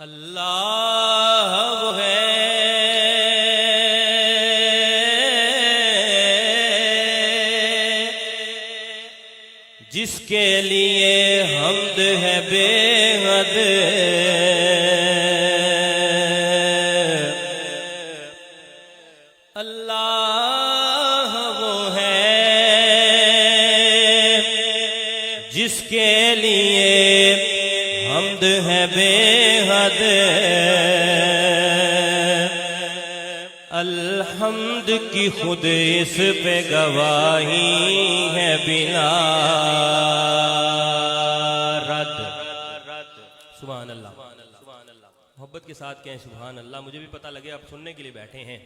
اللہ وہ ہے جس کے لیے حمد ہے بے حد، اللہ وہ ہے جس کے لیے حمد ہے بے حد، الحمد کی خود اس پہ گواہی ہے بلا رد۔ سبحان اللہ، محبت کے ساتھ کہیں سبحان اللہ، مجھے بھی پتہ لگے آپ سننے کے لیے بیٹھے ہیں۔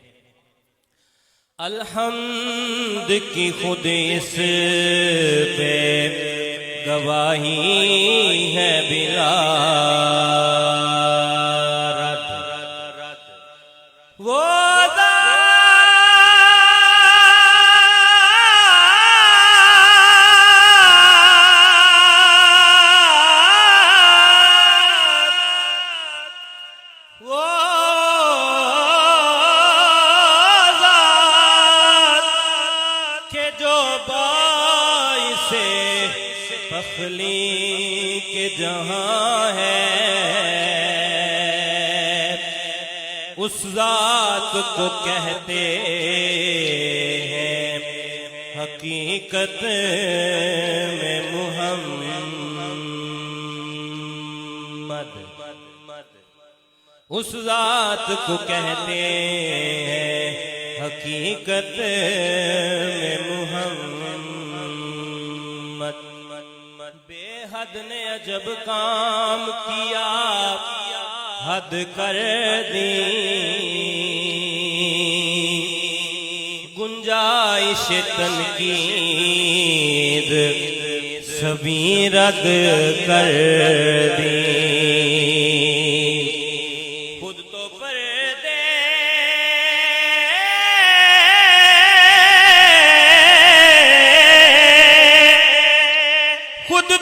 الحمد کی خود اس پہ گواہی ہے بلا رد، وہ تخلیق جہاں ہے، اس ذات کو کہتے ہیں حقیقت میں محمد، اس ذات کو کہتے ہیں حقیقت میں محمد۔ بے حد نے عجب کام کیا، حد کر دی گنجائش تنقید سبھی رد کر دی، خود تو پردے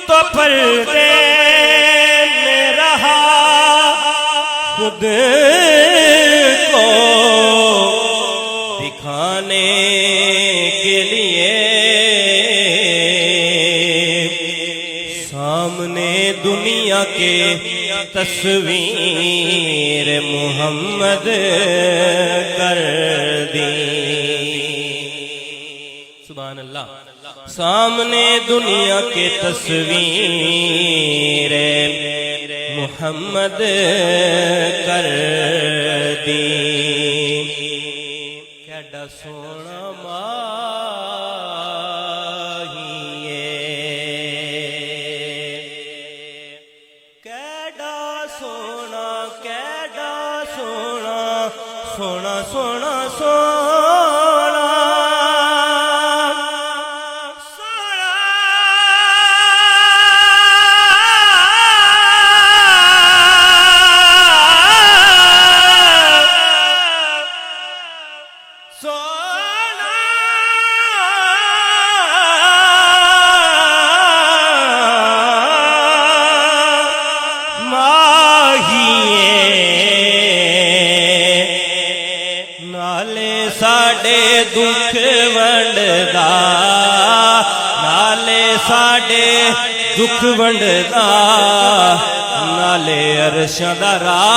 تو پردے میں رہا، خود کو دکھانے کے لیے سامنے دنیا کے تصویر محمد کر دی۔ سبحان اللہ، سامنے دنیا کے تصویر محمد کر دی، کیڈا سونا ماہی کیڈا سونا، کیڈا سونا، سونا سونا سونا، ساڈے دکھ ونڈدا، نالے ساڈے دکھ ونڈدا، نالے عرشاں دا راہی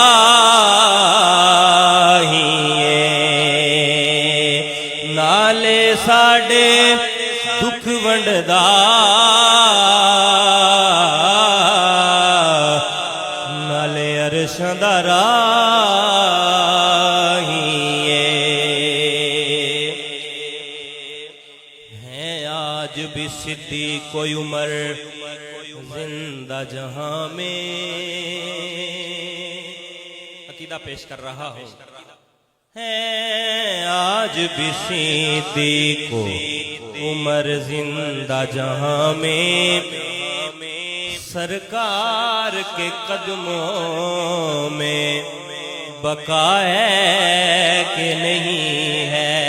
ہے، نالے ساڈے دکھ ونڈدا، نالے عرشاں دا راہی آج بھی صدیق کوئی عمر زندہ جہاں میں، عقیدہ پیش کر رہا ہوں، ہے آج بھی صدیق کوئی عمر زندہ جہاں میں، سرکار کے قدموں میں بقا ہے کہ نہیں ہے،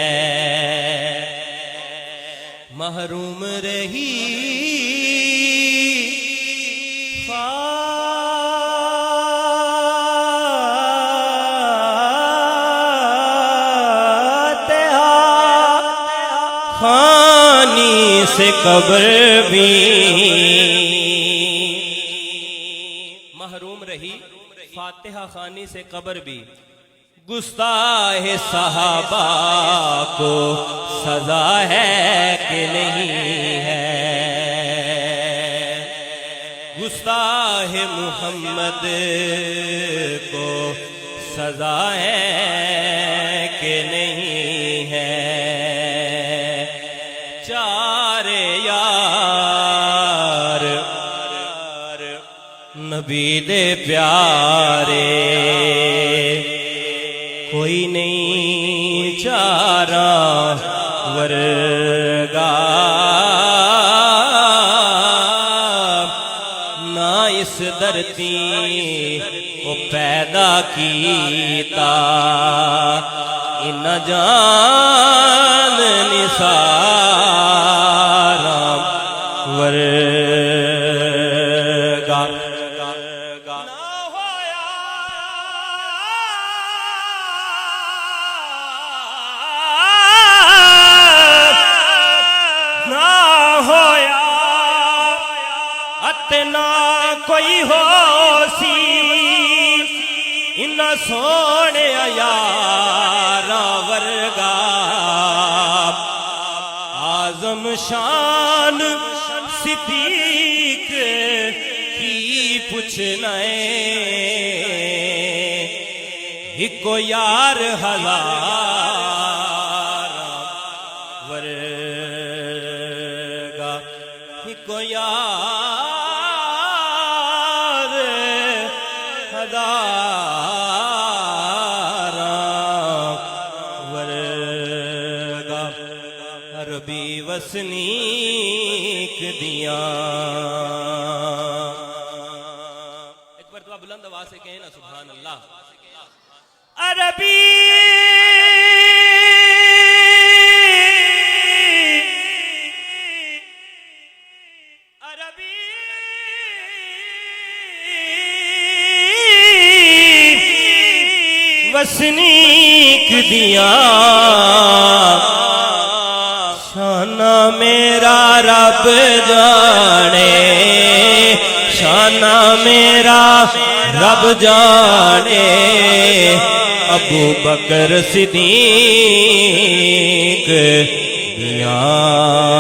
محروم رہی خانی سے قبر بھی محروم رہی فاتحہ خانی سے قبر بھی گستاخ صحابہ کو سزا ہے کہ نہیں ہے گستاخ محمد کو سزا ہے کہ نہیں ہے چار یار نبی دے پیارے کوئی نہیں چارہ ورگا نہ اس دھرتی کو پیدا کیتا ان جان نثارا ورگا نہ کوئی ہو سی ان سونے یارا ورگا اعظم شان صدیق کی پوچھنا ایکو یار ہزار ورگا ایکو یار ورگا عربی وسنیک دیاں ایک مرتبہ بلند آواز سے کہیں نا سبحان اللہ عربی وسنیک دیاں شانہ میرا رب جانے شانہ میرا رب جانے ابو بکر صدیق دیاں